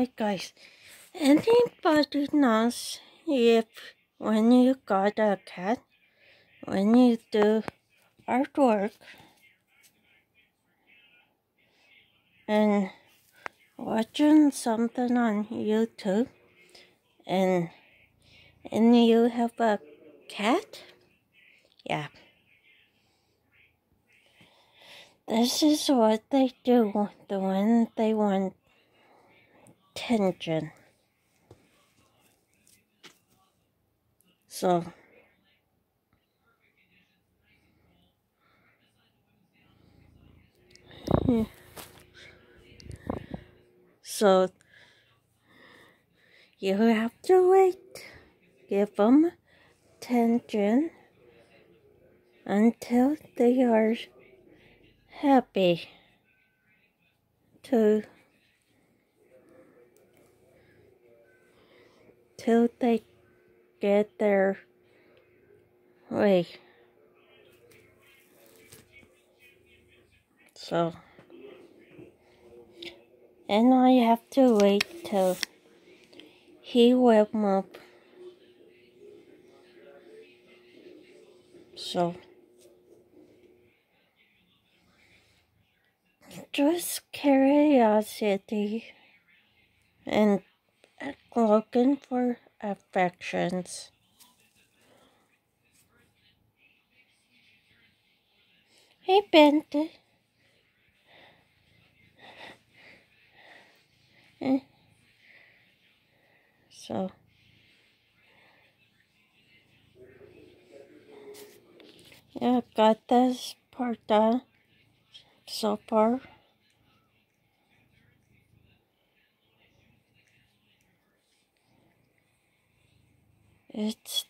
Hi guys, anybody knows if when you got a cat, when you do artwork and watching something on YouTube and you have a cat? Yeah. This is what they do when they want attention. So So you have to wait, give them attention until they are happy till they get their way. So, and I have to wait till he warm up. So, just curiosity and looking for affections. Hey, Benty. So, yeah, I've got this part done so far. It's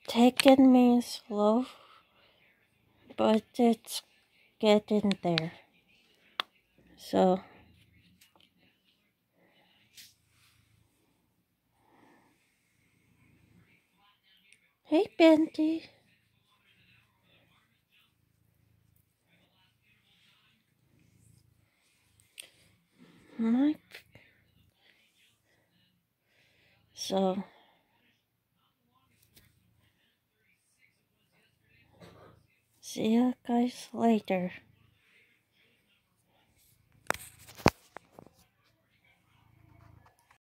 taken me slow, but it's getting there. So, hey, Benty. So, see you guys later.